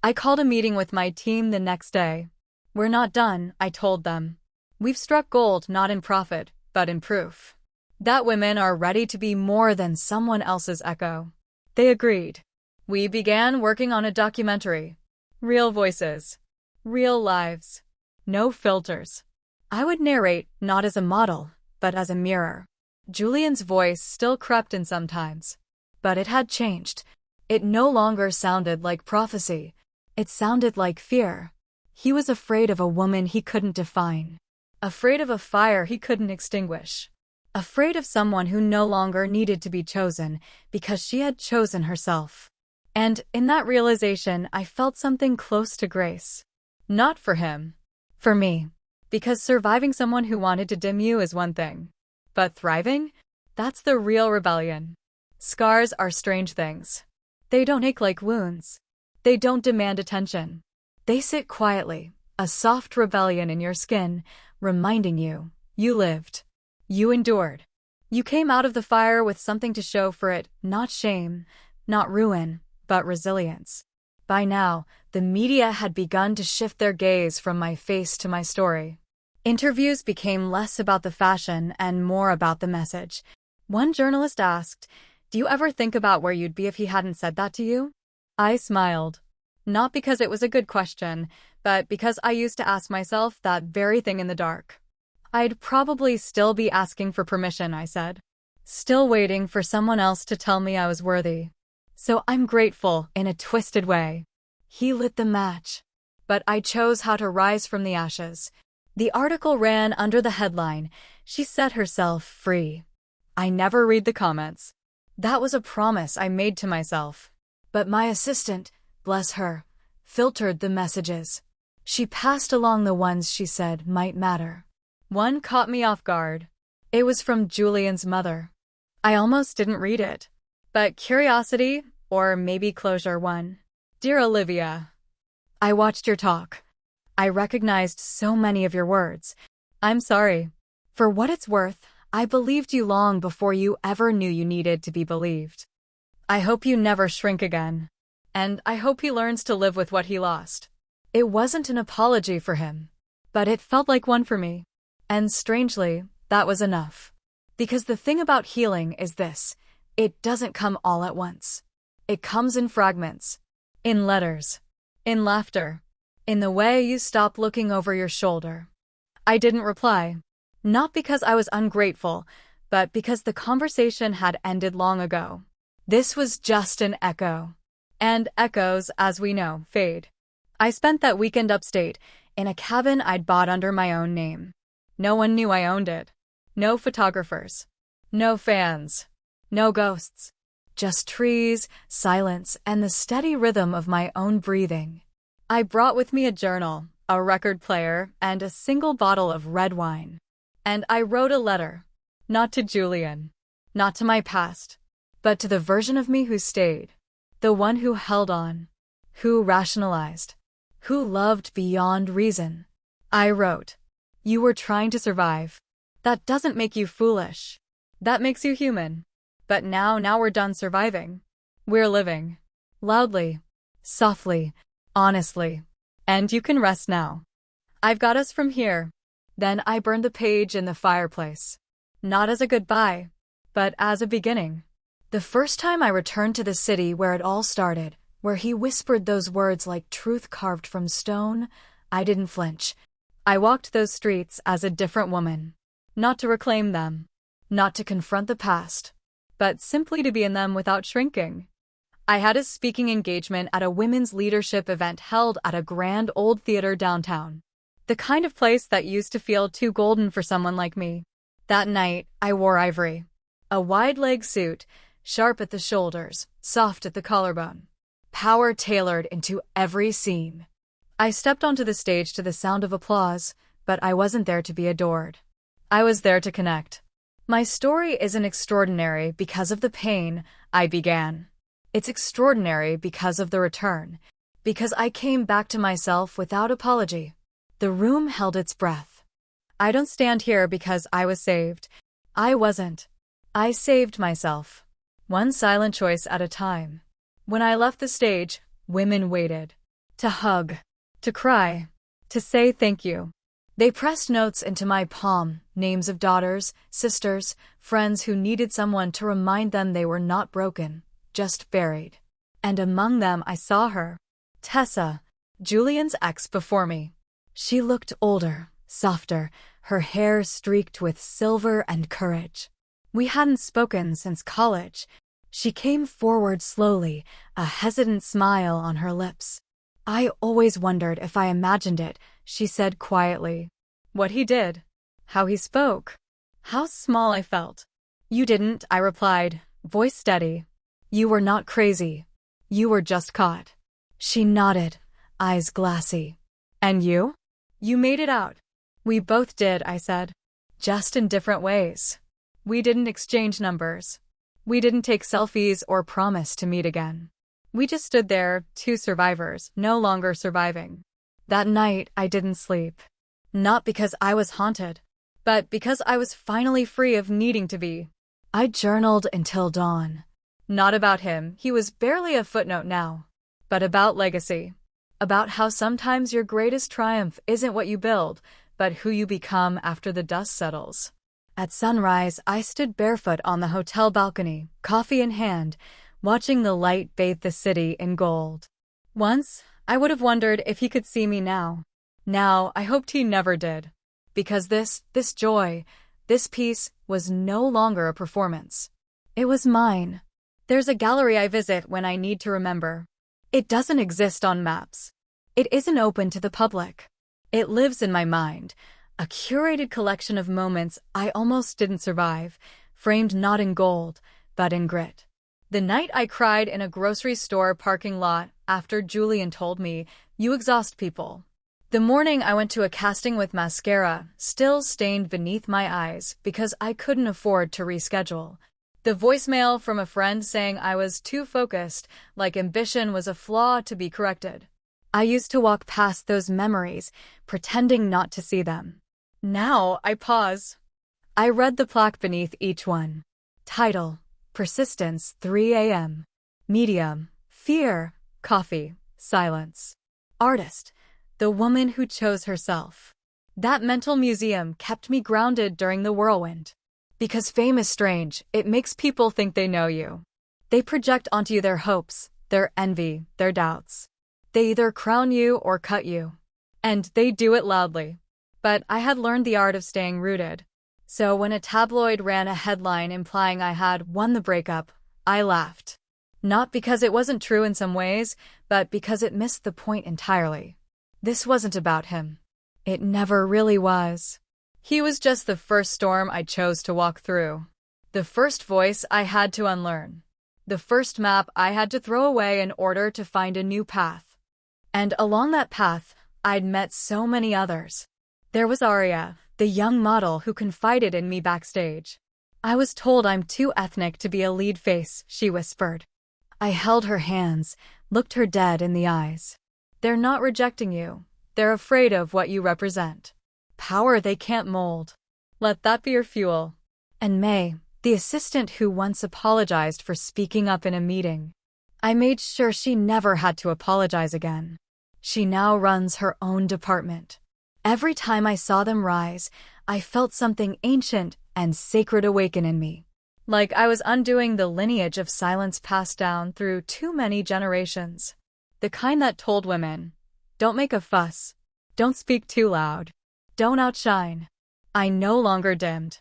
A: I called a meeting with my team the next day. We're not done, I told them. We've struck gold not in profit, but in proof. That women are ready to be more than someone else's echo. They agreed. We began working on a documentary. Real voices. Real lives. No filters. I would narrate not as a model, but as a mirror. Julian's voice still crept in sometimes. But it had changed. It no longer sounded like prophecy. It sounded like fear. He was afraid of a woman he couldn't define. Afraid of a fire he couldn't extinguish. Afraid of someone who no longer needed to be chosen because she had chosen herself. And in that realization, I felt something close to grace. Not for him. For me. Because surviving someone who wanted to dim you is one thing. But thriving? That's the real rebellion. Scars are strange things. They don't ache like wounds. They don't demand attention. They sit quietly, a soft rebellion in your skin, reminding you, you lived. You endured. You came out of the fire with something to show for it, not shame, not ruin, but resilience. By now, the media had begun to shift their gaze from my face to my story. Interviews became less about the fashion and more about the message. One journalist asked, "Do you ever think about where you'd be if he hadn't said that to you?" I smiled. Not because it was a good question, but because I used to ask myself that very thing in the dark. I'd probably still be asking for permission, I said. Still waiting for someone else to tell me I was worthy. So I'm grateful, in a twisted way. He lit the match. But I chose how to rise from the ashes. The article ran under the headline, "She set herself free." I never read the comments. That was a promise I made to myself. But my assistant, bless her, filtered the messages. She passed along the ones she said might matter. One caught me off guard. It was from Julian's mother. I almost didn't read it. But curiosity, or maybe closure, won. "Dear Olivia, I watched your talk. I recognized so many of your words. I'm sorry. For what it's worth, I believed you long before you ever knew you needed to be believed. I hope you never shrink again. And I hope he learns to live with what he lost." It wasn't an apology for him, but it felt like one for me. And strangely, that was enough. Because the thing about healing is this: it doesn't come all at once. It comes in fragments. In letters. In laughter. In the way you stop looking over your shoulder. I didn't reply. Not because I was ungrateful, but because the conversation had ended long ago. This was just an echo. And echoes, as we know, fade. I spent that weekend upstate, in a cabin I'd bought under my own name. No one knew I owned it. No photographers. No fans. No ghosts. Just trees, silence, and the steady rhythm of my own breathing. I brought with me a journal, a record player, and a single bottle of red wine. And I wrote a letter. Not to Julian. Not to my past. But to the version of me who stayed. The one who held on. Who rationalized. Who loved beyond reason. I wrote, "You were trying to survive. That doesn't make you foolish. That makes you human. But now we're done surviving. We're living. Loudly. Softly. Honestly. And you can rest now. I've got us from here." Then I burned the page in the fireplace. Not as a goodbye, but as a beginning. The first time I returned to the city where it all started, where he whispered those words like truth carved from stone, I didn't flinch. I walked those streets as a different woman. Not to reclaim them. Not to confront the past. But simply to be in them without shrinking. I had a speaking engagement at a women's leadership event held at a grand old theater downtown. The kind of place that used to feel too golden for someone like me. That night, I wore ivory. A wide-leg suit, sharp at the shoulders, soft at the collarbone. Power tailored into every scene. I stepped onto the stage to the sound of applause, but I wasn't there to be adored. I was there to connect. My story isn't extraordinary because of the pain I began. It's extraordinary because of the return, because I came back to myself without apology. The room held its breath. I don't stand here because I was saved. I wasn't. I saved myself. One silent choice at a time. When I left the stage, women waited. To hug. To cry. To say thank you. They pressed notes into my palm, names of daughters, sisters, friends who needed someone to remind them they were not broken, just buried. And among them I saw her. Tessa, Julian's ex before me. She looked older, softer, her hair streaked with silver and courage. We hadn't spoken since college. She came forward slowly, a hesitant smile on her lips. "I always wondered if I imagined it," she said quietly. What he did. How he spoke. How small I felt. "You didn't," I replied, voice steady. "You were not crazy. You were just caught." She nodded, eyes glassy. "And you?" "You made it out." "We both did," I said. "Just in different ways. We didn't exchange numbers. We didn't take selfies or promise to meet again. We just stood there, two survivors, no longer surviving." That night, I didn't sleep. Not because I was haunted, but because I was finally free of needing to be. I journaled until dawn. Not about him, he was barely a footnote now. But about legacy. About how sometimes your greatest triumph isn't what you build, but who you become after the dust settles. At sunrise, I stood barefoot on the hotel balcony, coffee in hand, watching the light bathe the city in gold. Once, I would have wondered if he could see me now. Now, I hoped he never did. Because this joy, this peace, was no longer a performance. It was mine. There's a gallery I visit when I need to remember. It doesn't exist on maps. It isn't open to the public. It lives in my mind, a curated collection of moments I almost didn't survive, framed not in gold, but in grit. The night I cried in a grocery store parking lot after Julian told me, "You exhaust people." The morning I went to a casting with mascara still stained beneath my eyes because I couldn't afford to reschedule. The voicemail from a friend saying I was too focused, like ambition was a flaw to be corrected. I used to walk past those memories, pretending not to see them. Now I pause. I read the plaque beneath each one. Title: Persistence, 3 a.m. Medium: Fear, Coffee, Silence. Artist: the woman who chose herself. That mental museum kept me grounded during the whirlwind. Because fame is strange, it makes people think they know you. They project onto you their hopes, their envy, their doubts. They either crown you or cut you. And they do it loudly. But I had learned the art of staying rooted. So when a tabloid ran a headline implying I had won the breakup, I laughed. Not because it wasn't true in some ways, but because it missed the point entirely. This wasn't about him. It never really was. He was just the first storm I chose to walk through. The first voice I had to unlearn. The first map I had to throw away in order to find a new path. And along that path, I'd met so many others. There was Aria, the young model who confided in me backstage. "I was told I'm too ethnic to be a lead face," she whispered. I held her hands, looked her dead in the eyes. "They're not rejecting you. They're afraid of what you represent. Power they can't mold. Let that be your fuel." And May, the assistant who once apologized for speaking up in a meeting, I made sure she never had to apologize again. She now runs her own department. Every time I saw them rise, I felt something ancient and sacred awaken in me. Like I was undoing the lineage of silence passed down through too many generations. The kind that told women, "Don't make a fuss. Don't speak too loud. Don't outshine." I no longer dimmed.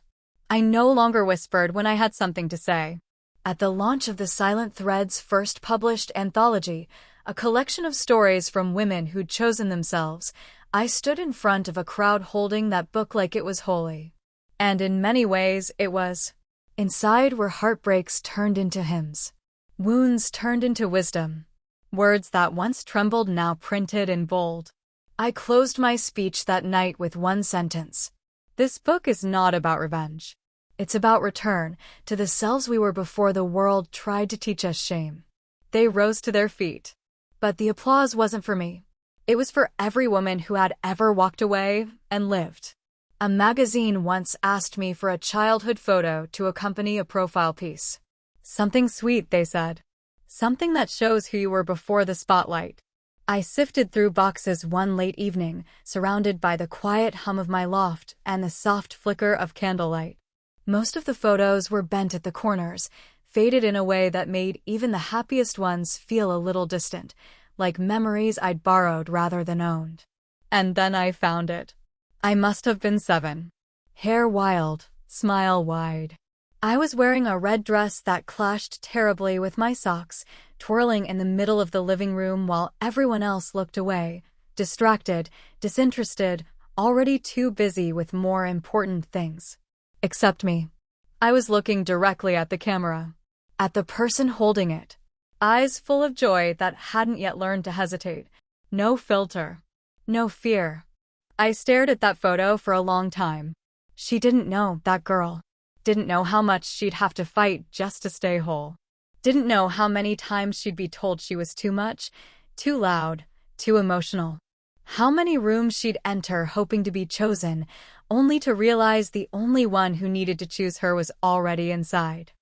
A: I no longer whispered when I had something to say. At the launch of the Silent Thread's first published anthology, a collection of stories from women who'd chosen themselves, I stood in front of a crowd holding that book like it was holy. And in many ways, it was. Inside were heartbreaks turned into hymns. Wounds turned into wisdom. Words that once trembled now printed in bold. I closed my speech that night with one sentence. This book is not about revenge. It's about return to the selves we were before the world tried to teach us shame. They rose to their feet. But the applause wasn't for me. It was for every woman who had ever walked away and lived. A magazine once asked me for a childhood photo to accompany a profile piece. "Something sweet," they said. "Something that shows who you were before the spotlight." I sifted through boxes one late evening, surrounded by the quiet hum of my loft and the soft flicker of candlelight. Most of the photos were bent at the corners, faded in a way that made even the happiest ones feel a little distant, like memories I'd borrowed rather than owned. And then I found it. I must have been 7. Hair wild, smile wide. I was wearing a red dress that clashed terribly with my socks, twirling in the middle of the living room while everyone else looked away, distracted, disinterested, already too busy with more important things. Except me. I was looking directly at the camera, at the person holding it. Eyes full of joy that hadn't yet learned to hesitate. No filter. No fear. I stared at that photo for a long time. She didn't know, that girl. Didn't know how much she'd have to fight just to stay whole. Didn't know how many times she'd be told she was too much, too loud, too emotional. How many rooms she'd enter hoping to be chosen, only to realize the only one who needed to choose her was already inside.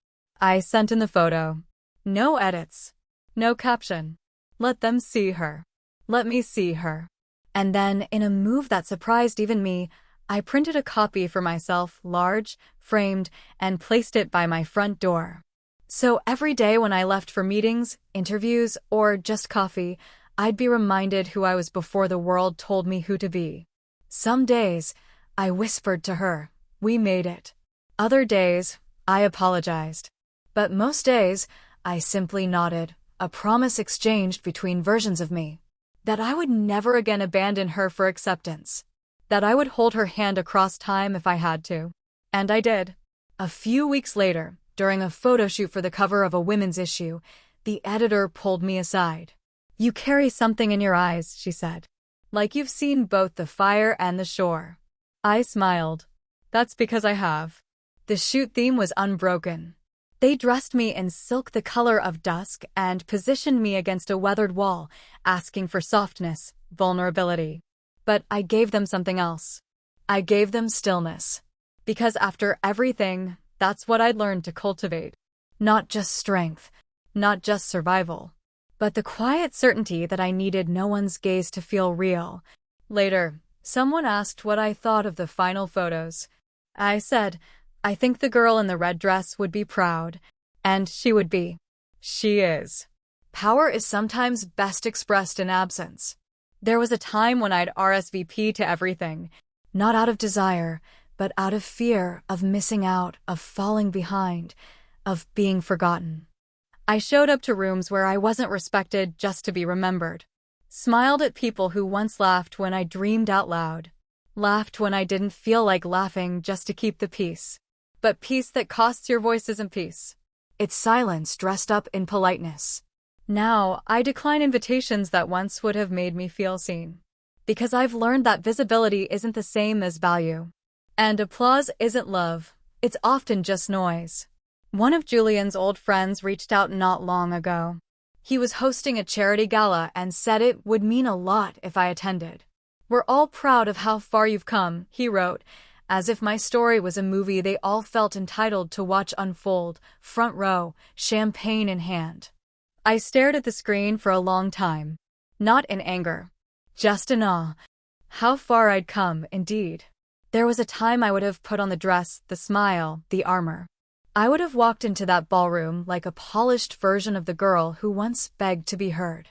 A: I sent in the photo. No edits. No caption. Let them see her. Let me see her. And then, in a move that surprised even me, I printed a copy for myself, large, framed, and placed it by my front door. So every day when I left for meetings, interviews, or just coffee, I'd be reminded who I was before the world told me who to be. Some days, I whispered to her, "We made it." Other days, I apologized. But most days, I simply nodded, a promise exchanged between versions of me. That I would never again abandon her for acceptance. That I would hold her hand across time if I had to. And I did. A few weeks later, during a photo shoot for the cover of a women's issue, the editor pulled me aside. "You carry something in your eyes," she said. "Like you've seen both the fire and the shore." I smiled. "That's because I have." The shoot theme was unbroken. They dressed me in silk the color of dusk and positioned me against a weathered wall, asking for softness, vulnerability. But I gave them something else. I gave them stillness. Because after everything, that's what I'd learned to cultivate. Not just strength, not just survival, but the quiet certainty that I needed no one's gaze to feel real. Later, someone asked what I thought of the final photos. I said, "I think the girl in the red dress would be proud." And she would be. She is. Power is sometimes best expressed in absence. There was a time when I'd RSVP to everything, not out of desire, but out of fear of missing out, of falling behind, of being forgotten. I showed up to rooms where I wasn't respected just to be remembered. Smiled at people who once laughed when I dreamed out loud. Laughed when I didn't feel like laughing just to keep the peace. But peace that costs your voice isn't peace. It's silence dressed up in politeness. Now, I decline invitations that once would have made me feel seen. Because I've learned that visibility isn't the same as value. And applause isn't love. It's often just noise. One of Julian's old friends reached out not long ago. He was hosting a charity gala and said it would mean a lot if I attended. "We're all proud of how far you've come," he wrote, as if my story was a movie they all felt entitled to watch unfold, front row, champagne in hand. I stared at the screen for a long time. Not in anger. Just in awe. How far I'd come, indeed. There was a time I would have put on the dress, the smile, the armor. I would have walked into that ballroom like a polished version of the girl who once begged to be heard.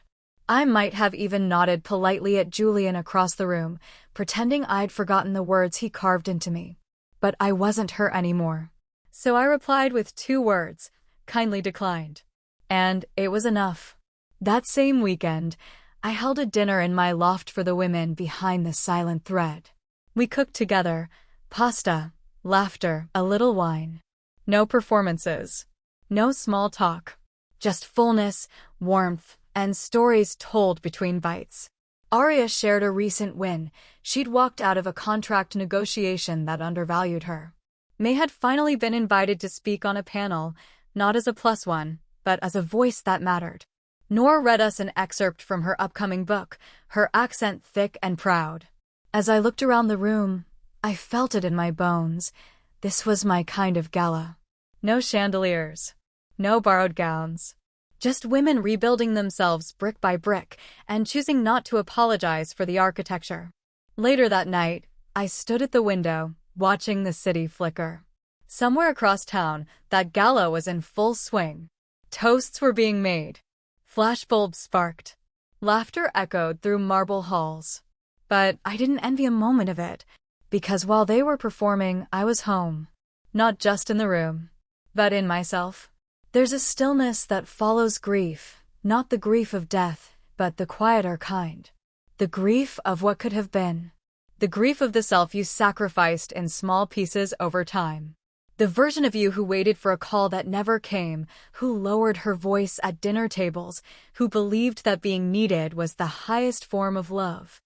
A: I might have even nodded politely at Julian across the room, pretending I'd forgotten the words he carved into me. But I wasn't her anymore. So I replied with 2 words, kindly declined. And it was enough. That same weekend, I held a dinner in my loft for the women behind the silent thread. We cooked together, pasta, laughter, a little wine. No performances. No small talk. Just fullness, warmth, and stories told between bites. Aria shared a recent win. She'd walked out of a contract negotiation that undervalued her. May had finally been invited to speak on a panel, not as a +1, but as a voice that mattered. Nor read us an excerpt from her upcoming book, her accent thick and proud. As I looked around the room, I felt it in my bones. This was my kind of gala. No chandeliers. No borrowed gowns. Just women rebuilding themselves brick by brick and choosing not to apologize for the architecture. Later that night, I stood at the window, watching the city flicker. Somewhere across town, that gala was in full swing. Toasts were being made. Flashbulbs sparked. Laughter echoed through marble halls. But I didn't envy a moment of it, because while they were performing, I was home. Not just in the room, but in myself. There's a stillness that follows grief, not the grief of death, but the quieter kind. The grief of what could have been. The grief of the self you sacrificed in small pieces over time. The version of you who waited for a call that never came, who lowered her voice at dinner tables, who believed that being needed was the highest form of love.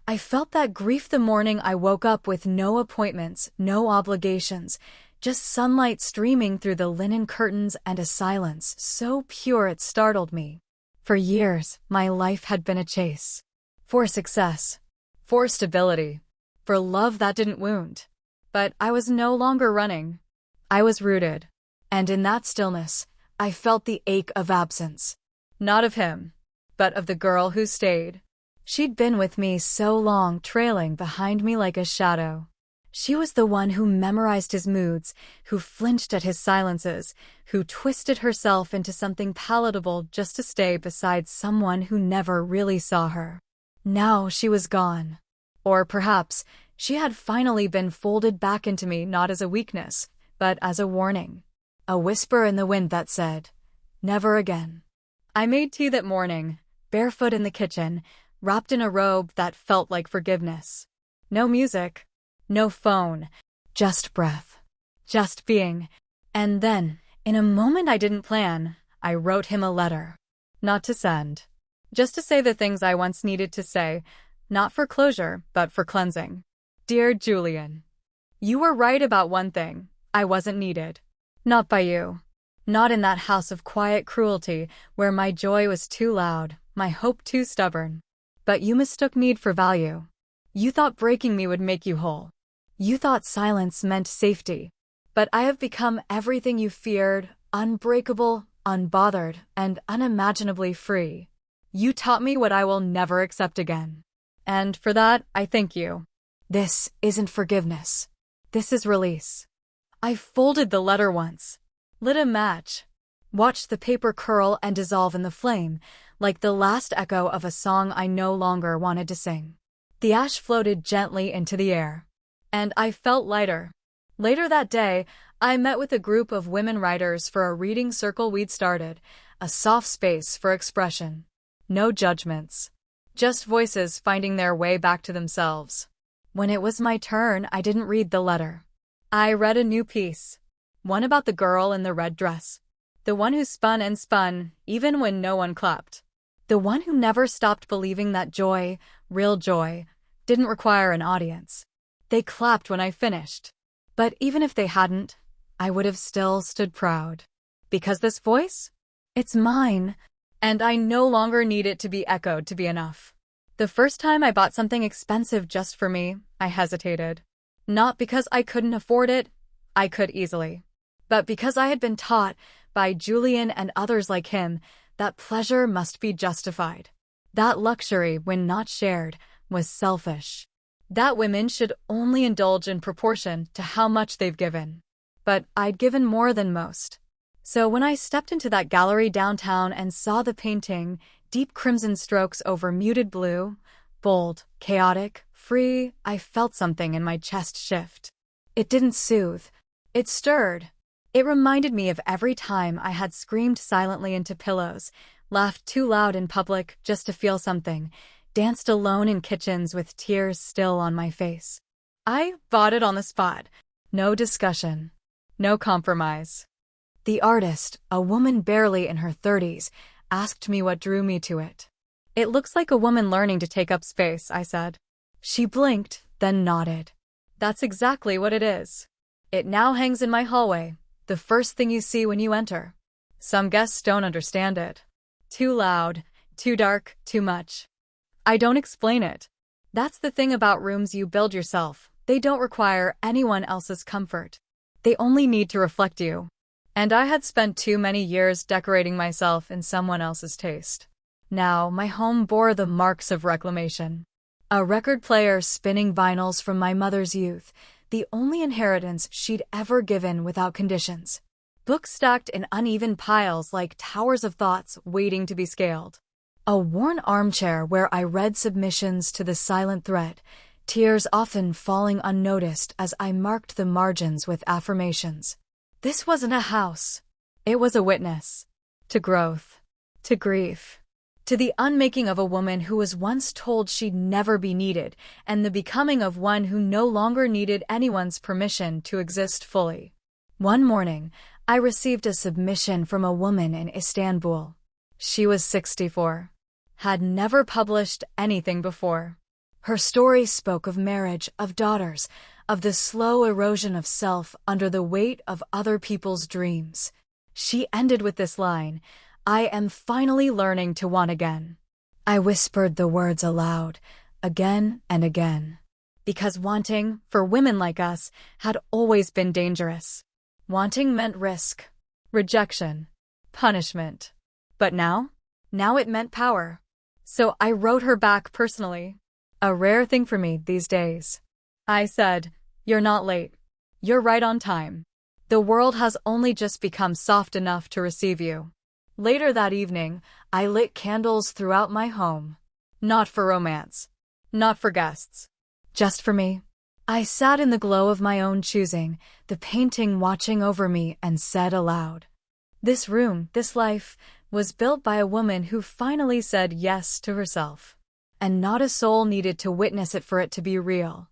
A: I felt that grief the morning I woke up with no appointments, no obligations, just sunlight streaming through the linen curtains and a silence so pure it startled me. For years, my life had been a chase. For success. For stability. For love that didn't wound. But I was no longer running. I was rooted. And in that stillness, I felt the ache of absence. Not of him, but of the girl who stayed. She'd been with me so long, trailing behind me like a shadow. She was the one who memorized his moods, who flinched at his silences, who twisted herself into something palatable just to stay beside someone who never really saw her. Now she was gone. Or perhaps she had finally been folded back into me not as a weakness, but as a warning. A whisper in the wind that said, "Never again." I made tea that morning, barefoot in the kitchen, wrapped in a robe that felt like forgiveness. No music. No phone. Just breath. Just being. And then, in a moment I didn't plan, I wrote him a letter. Not to send. Just to say the things I once needed to say, not for closure, but for cleansing. Dear Julian. You were right about one thing. I wasn't needed. Not by you. Not in that house of quiet cruelty where my joy was too loud, my hope too stubborn. But you mistook need for value. You thought breaking me would make you whole. You thought silence meant safety. But I have become everything you feared, unbreakable, unbothered, and unimaginably free. You taught me what I will never accept again. And for that, I thank you. This isn't forgiveness. This is release. I folded the letter once, lit a match, watched the paper curl and dissolve in the flame, like the last echo of a song I no longer wanted to sing. The ash floated gently into the air, and I felt lighter. Later that day, I met with a group of women writers for a reading circle we'd started. a soft space for expression. No judgments. Just voices finding their way back to themselves. When it was my turn, I didn't read the letter. I read a new piece. One about the girl in the red dress. The one who spun and spun, even when no one clapped. The one who never stopped believing that joy, real joy, didn't require an audience. They clapped when I finished. But even if they hadn't, I would have still stood proud. Because this voice? It's mine. And I no longer need it to be echoed to be enough. The first time I bought something expensive just for me, I hesitated. Not because I couldn't afford it, I could easily. But because I had been taught, by Julian and others like him, that pleasure must be justified. That luxury, when not shared, was selfish. That women should only indulge in proportion to how much they've given. But I'd given more than most. So when I stepped into that gallery downtown and saw the painting, deep crimson strokes over muted blue, bold, chaotic, free, I felt something in my chest shift. It didn't soothe. It stirred. It reminded me of every time I had screamed silently into pillows, laughed too loud in public just to feel something, danced alone in kitchens with tears still on my face. I bought it on the spot. No discussion. No compromise. The artist, a woman barely in her 30s, asked me what drew me to it. It looks like a woman learning to take up space, I said. She blinked, then nodded. That's exactly what it is. It now hangs in my hallway, the first thing you see when you enter. Some guests don't understand it. Too loud, too dark, too much. I don't explain it. That's the thing about rooms you build yourself. They don't require anyone else's comfort. They only need to reflect you. And I had spent too many years decorating myself in someone else's taste. Now, my home bore the marks of reclamation. A record player spinning vinyls from my mother's youth, the only inheritance she'd ever given without conditions. Books stacked in uneven piles like towers of thoughts waiting to be scaled. A worn armchair where I read submissions to the silent threat, tears often falling unnoticed as I marked the margins with affirmations. This wasn't a house. It was a witness. To growth. To grief. To the unmaking of a woman who was once told she'd never be needed, and the becoming of one who no longer needed anyone's permission to exist fully. One morning, I received a submission from a woman in Istanbul. She was 64. Had never published anything before. Her story spoke of marriage, of daughters, of the slow erosion of self under the weight of other people's dreams. She ended with this line, "I am finally learning to want again." I whispered the words aloud, again and again. Because wanting, for women like us, had always been dangerous. Wanting meant risk, rejection, punishment. But now it meant power. So I wrote her back personally. A rare thing for me these days. I said, "You're not late. You're right on time. The world has only just become soft enough to receive you." Later that evening, I lit candles throughout my home. Not for romance. Not for guests. Just for me. I sat in the glow of my own choosing, the painting watching over me, and said aloud, "This room, this life, was built by a woman who finally said yes to herself. And not a soul needed to witness it for it to be real."